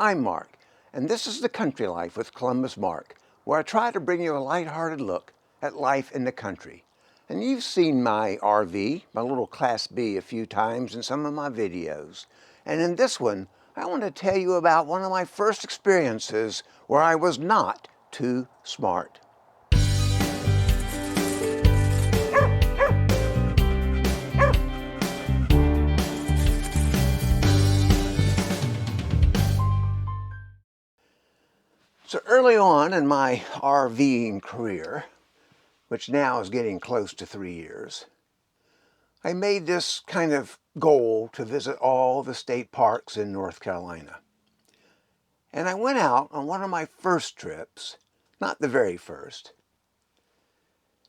I'm Mark, and this is the Country Life with Columbus Mark, where I try to bring you a lighthearted look at life in the country. And you've seen my RV, my little Class B, a few times in some of my videos. And in this one, I want to tell you about one of my first experiences where I was not too smart. So early on in my RVing career, which now is getting close to 3 years, I made this kind of goal to visit all the state parks in North Carolina. And I went out on one of my first trips, not the very first,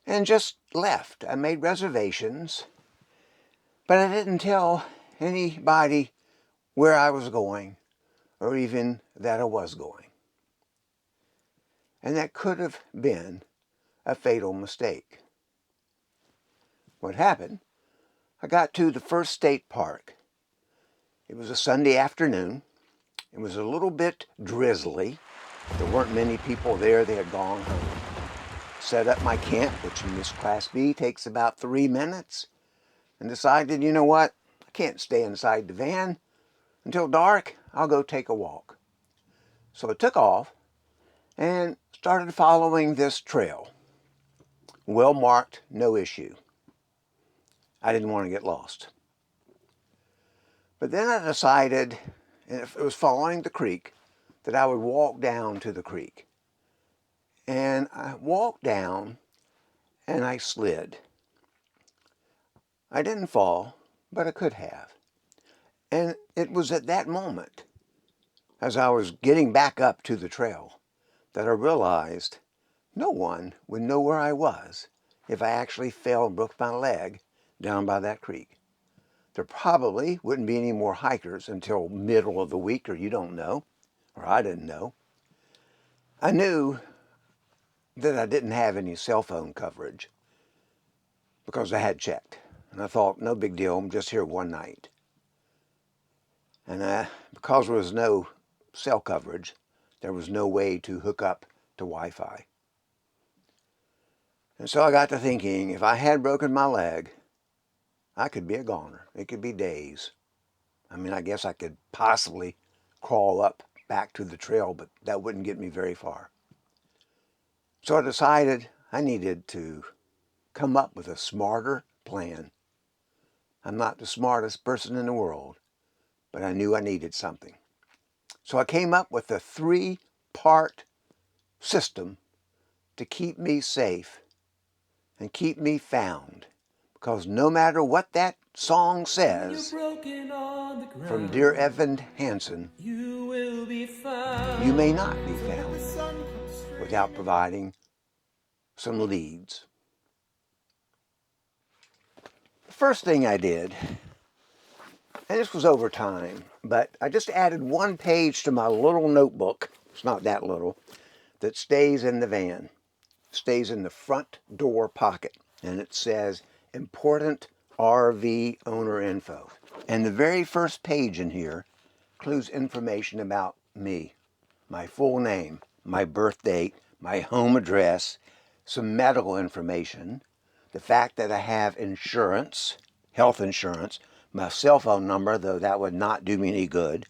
and just left. I made reservations, but I didn't tell anybody where I was going or even that I was going. And that could have been a fatal mistake. What happened? I got to the first state park. It was a Sunday afternoon. It was a little bit drizzly. There weren't many people there. They had gone home. Set up my camp, which in this Class B takes about 3 minutes, and decided, you know what? I can't stay inside the van until dark. I'll go take a walk. So I took off and started following this trail. Well marked, no issue. I didn't want to get lost. But then I decided, and if it was following the creek, that I would walk down to the creek. And I walked down and I slid. I didn't fall, but I could have. And it was at that moment, as I was getting back up to the trail, that I realized no one would know where I was if I actually fell and broke my leg down by that creek. There probably wouldn't be any more hikers until middle of the week, or you don't know, or I didn't know. I knew that I didn't have any cell phone coverage because I had checked. And I thought, no big deal, I'm just here one night. And because there was no cell coverage, there was no way to hook up to Wi-Fi. And so I got to thinking, if I had broken my leg, I could be a goner. It could be days. I mean, I guess I could possibly crawl up back to the trail, but that wouldn't get me very far. So I decided I needed to come up with a smarter plan. I'm not the smartest person in the world, but I knew I needed something. So I came up with a 3-part system to keep me safe and keep me found. Because no matter what that song says from Dear Evan Hansen, you may not be found without providing some leads. The first thing I did, and this was over time, but I just added 1 page to my little notebook. It's not that little, that stays in the van. Stays in the front door pocket, and it says important RV owner info. And the very first page in here includes information about me, my full name, my birth date, my home address, some medical information, the fact that I have insurance, health insurance, my cell phone number, though that would not do me any good.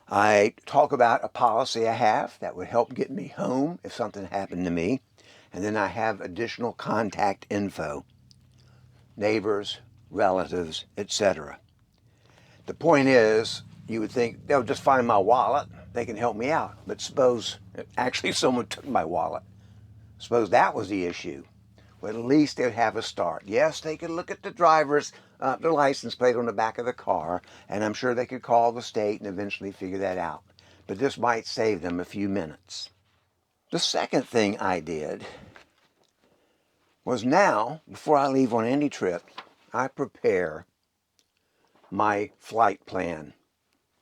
I talk about a policy I have that would help get me home if something happened to me. And then I have additional contact info, neighbors, relatives, etc. The point is, you would think they'll just find my wallet, they can help me out. But suppose actually someone took my wallet. Suppose that was the issue. Well, at least they'd have a start. Yes, they could look at the driver's, the license plate on the back of the car, and I'm sure they could call the state and eventually figure that out. But this might save them a few minutes. The second thing I did was now, before I leave on any trip, I prepare my flight plan,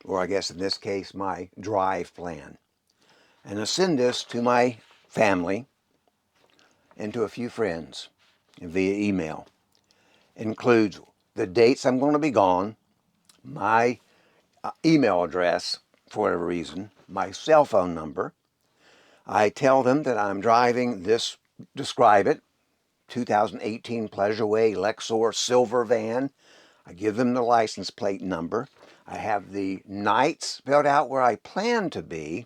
or I guess in this case, my drive plan. And I send this to my family and to a few friends via email. It includes the dates I'm going to be gone, my email address, for whatever reason, my cell phone number. I tell them that I'm driving this, describe it, 2018 Pleasureway Lexor silver van. I give them the license plate number. I have the nights spelled out where I plan to be,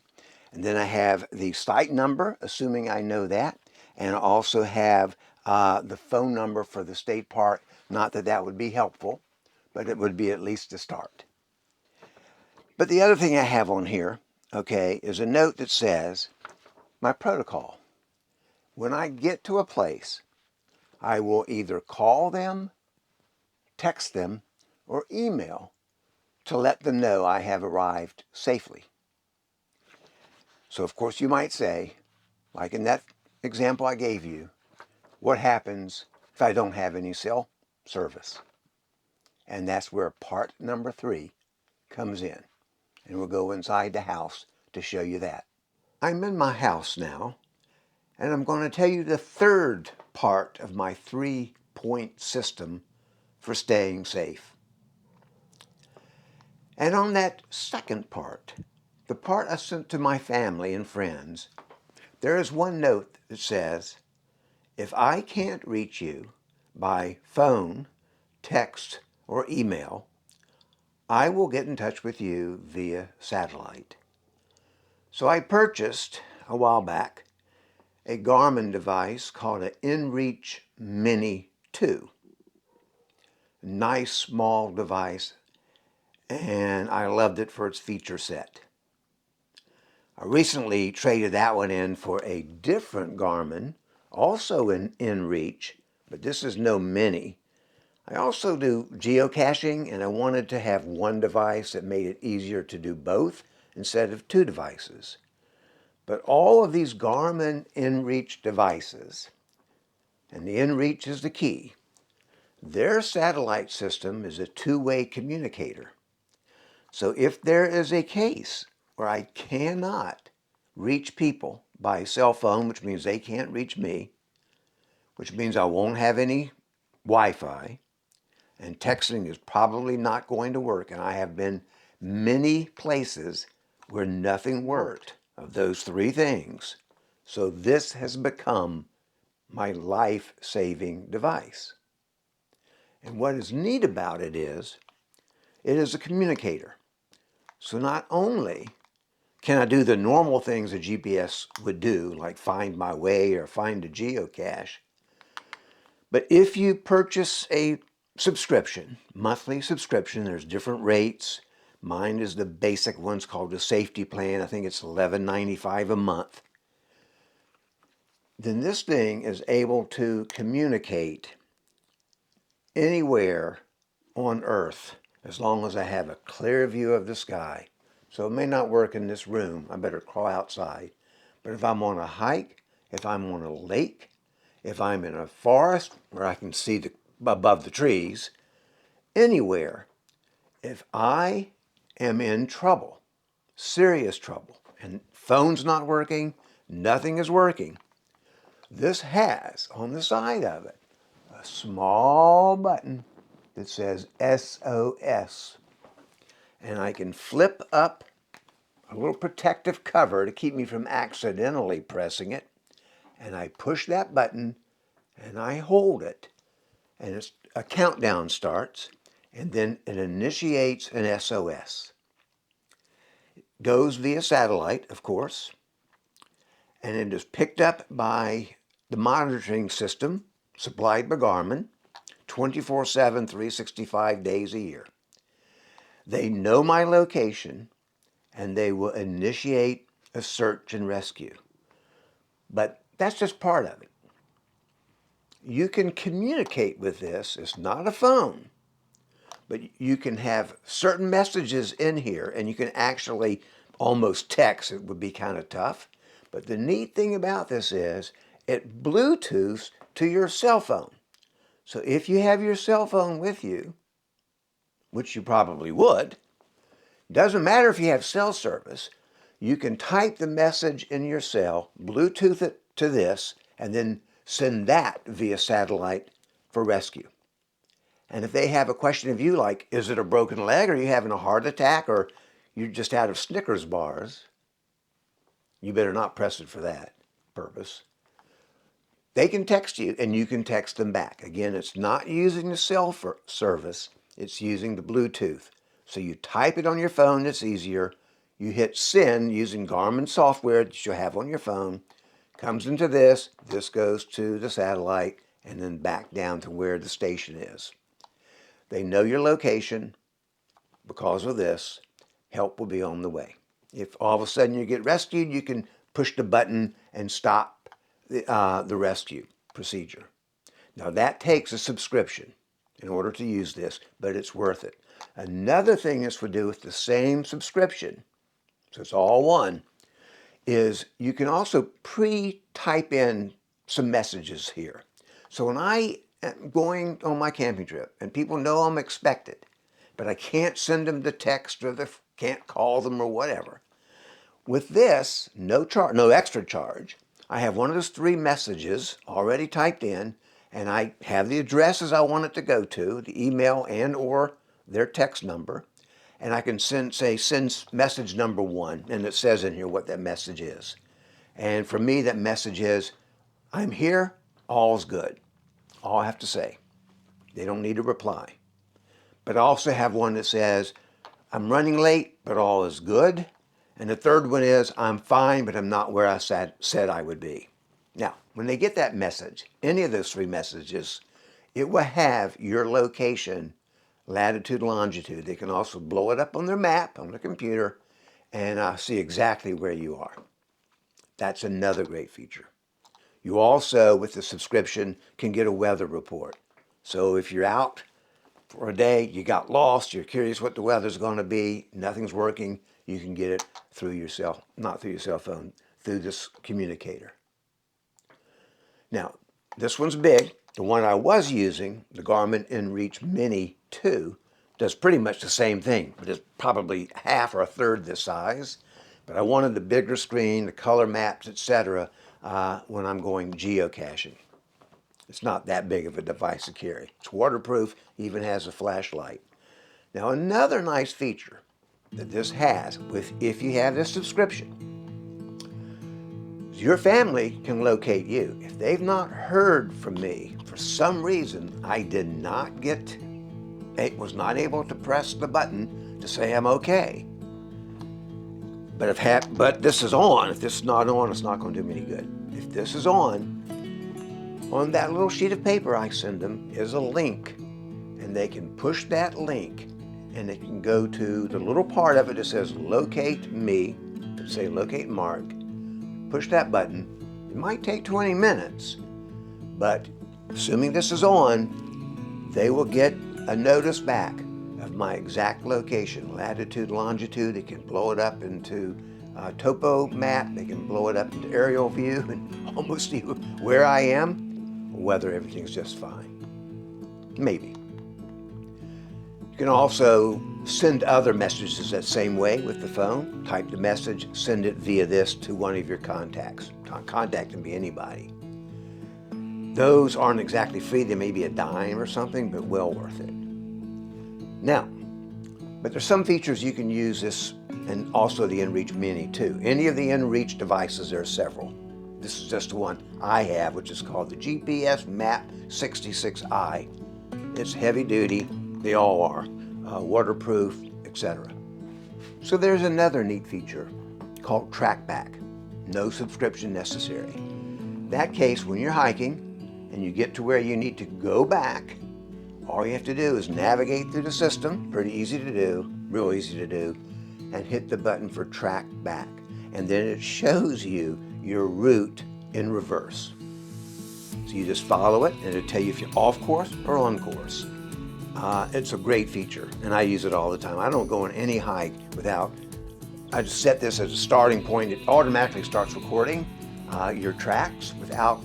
and then I have the site number, assuming I know that, and I also have the phone number for the state park. Not that that would be helpful, but it would be at least a start. But the other thing I have on here, okay, is a note that says my protocol. When I get to a place, I will either call them, text them, or email to let them know I have arrived safely. So of course you might say, like in that example I gave you, what happens if I don't have any cell service? And that's where part number 3 comes in. And we'll go inside the house to show you that. I'm in my house now, and I'm going to tell you the third part of my 3-point system for staying safe. And on that second part, the part I sent to my family and friends, there is one note that says, if I can't reach you by phone, text, or email, I will get in touch with you via satellite. So I purchased a while back a Garmin device called an InReach Mini 2. Nice small device, and I loved it for its feature set. I recently traded that one in for a different Garmin, also in InReach, but this is no Mini. I also do geocaching, and I wanted to have one device that made it easier to do both instead of 2 devices. But all of these Garmin InReach devices, and the InReach is the key, their satellite system is a 2-way communicator. So if there is a case where I cannot reach people by cell phone, which means they can't reach me, which means I won't have any Wi-Fi, and texting is probably not going to work, and I have been many places where nothing worked of those 3 things. So this has become my life-saving device. And what is neat about it is a communicator. So not only can I do the normal things a GPS would do, like find my way or find a geocache, but if you purchase a subscription, monthly subscription, there's different rates. Mine is the basic one's called the safety plan. I think it's $11.95 a month. Then this thing is able to communicate anywhere on Earth as long as I have a clear view of the sky. So it may not work in this room. I better crawl outside. But if I'm on a hike, if I'm on a lake, if I'm in a forest where I can see above the trees, anywhere, if I am in trouble, serious trouble, and phone's not working, nothing is working, this has on the side of it a small button that says SOS. And I can flip up a little protective cover to keep me from accidentally pressing it. And I push that button and I hold it, and a countdown starts, and then it initiates an SOS. It goes via satellite, of course, and it is picked up by the monitoring system supplied by Garmin 24/7, 365 days a year. They know my location, and they will initiate a search and rescue. But that's just part of it. You can communicate with this. It's not a phone, but you can have certain messages in here, and you can actually almost text. It would be kind of tough. But the neat thing about this is it Bluetooths to your cell phone. So if you have your cell phone with you, which you probably would, doesn't matter if you have cell service, you can type the message in your cell, Bluetooth it to this, and then send that via satellite for rescue. And if they have a question of you like, is it a broken leg, or are you having a heart attack, or you're just out of Snickers bars, you better not press it for that purpose. They can text you and you can text them back. Again, it's not using the cell service, it's using the Bluetooth. So you type it on your phone, it's easier. You hit send using Garmin software that you have on your phone. Comes into this goes to the satellite, and then back down to where the station is. They know your location because of this. Help will be on the way. If all of a sudden you get rescued, you can push the button and stop the rescue procedure. Now that takes a subscription in order to use this, but it's worth it. Another thing this would do with the same subscription, so it's all one, is you can also pre-type in some messages here. So when I am going on my camping trip and people know I'm expected, but I can't send them the text or can't call them or whatever, with this, no extra charge, I have one of those 3 messages already typed in, and I have the addresses I want it to go to, the email and or their text number, and I can send message number 1, and it says in here what that message is. And for me, that message is, I'm here, all's good. All I have to say. They don't need a reply. But I also have one that says, I'm running late, but all is good. And the third one is, I'm fine, but I'm not where I said I would be. Now, when they get that message, any of those 3 messages, it will have your location, latitude, longitude. They can also blow it up on their map, on the computer, and see exactly where you are. That's another great feature. You also, with the subscription, can get a weather report. So if you're out for a day, you got lost, you're curious what the weather's going to be, nothing's working, you can get it through your not through your cell phone, through this communicator. Now, this one's big. The one I was using, the Garmin InReach Mini 2, does pretty much the same thing, but it's probably half or a third this size. But I wanted the bigger screen, the color maps, etc., when I'm going geocaching. It's not that big of a device to carry. It's waterproof, even has a flashlight. Now, another nice feature that this has, if you have this subscription, your family can locate you. If they've not heard from me for some reason, I was not able to press the button to say I'm okay. But this is on. If this is not on, it's not going to do me any good. If this is on that little sheet of paper I send them is a link, and they can push that link, and they can go to the little part of it that says locate me, say locate Mark, push that button. It might take 20 minutes, but assuming this is on, they will get a notice back of my exact location, latitude, longitude. They can blow it up into a topo map. They can blow it up into aerial view and almost see where I am, whether everything's just fine. Maybe. You can also send other messages that same way with the phone. Type the message, send it via this to one of your contacts. Contact can be anybody. Those aren't exactly free. They may be a dime or something, but well worth it. Now, but there's some features you can use this, and also the InReach Mini too. Any of the InReach devices, there are several. This is just the one I have, which is called the GPS Map 66i. It's heavy duty, they all are, waterproof, etc. So there's another neat feature called TrackBack. No subscription necessary. In that case, when you're hiking and you get to where you need to go back, all you have to do is navigate through the system, pretty easy to do, real easy to do, and hit the button for track back. And then it shows you your route in reverse. So you just follow it, and it'll tell you if you're off course or on course. It's a great feature, and I use it all the time. I don't go on any hike without, I just set this as a starting point. It automatically starts recording your tracks without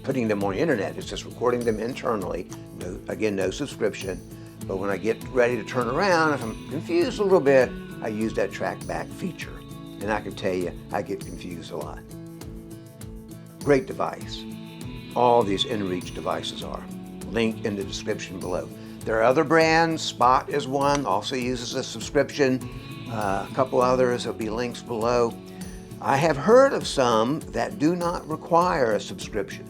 putting them on the internet. It's just recording them internally. No subscription. But when I get ready to turn around, if I'm confused a little bit, I use that track back feature. And I can tell you, I get confused a lot. Great device. All these InReach devices are. Link in the description below. There are other brands. Spot is one, also uses a subscription. A couple others, there'll be links below. I have heard of some that do not require a subscription.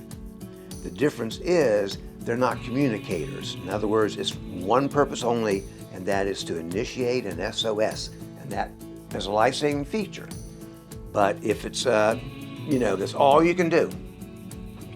The difference is they're not communicators. In other words, it's one purpose only, and that is to initiate an SOS. And that is a life-saving feature. But if it's, that's all you can do.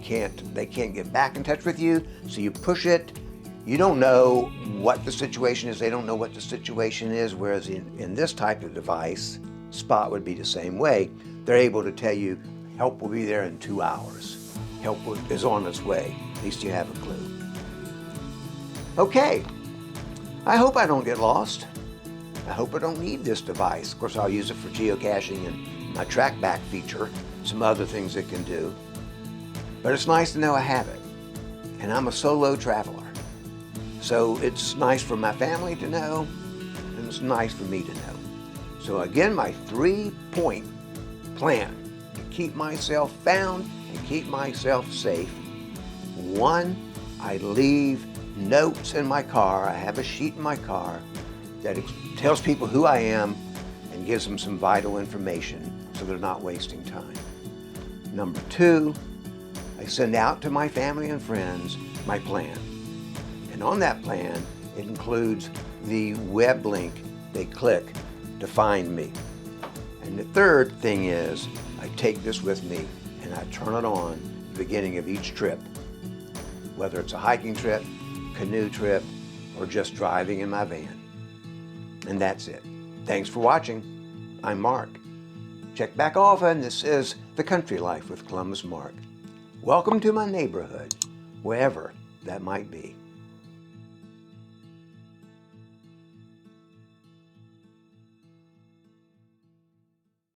They can't get back in touch with you, so you push it. You don't know what the situation is. They don't know what the situation is, whereas in this type of device, Spot would be the same way. They're able to tell you, help will be there in 2 hours. Help is on its way. At least you have a clue. Okay, I hope I don't get lost. I hope I don't need this device. Of course, I'll use it for geocaching and my track back feature, some other things it can do. But it's nice to know I have it. And I'm a solo traveler. So it's nice for my family to know, and it's nice for me to know. So again, my 3-point plan to keep myself found and keep myself safe. 1, I leave notes in my car. I have a sheet in my car that tells people who I am and gives them some vital information so they're not wasting time. Number 2, I send out to my family and friends my plan. And on that plan, it includes the web link they click to find me. And the third thing is, I take this with me and I turn it on at the beginning of each trip, whether it's a hiking trip, canoe trip, or just driving in my van. And that's it. Thanks for watching. I'm Mark. Check back often. This is The Country Life with Columbus Mark. Welcome to my neighborhood, wherever that might be.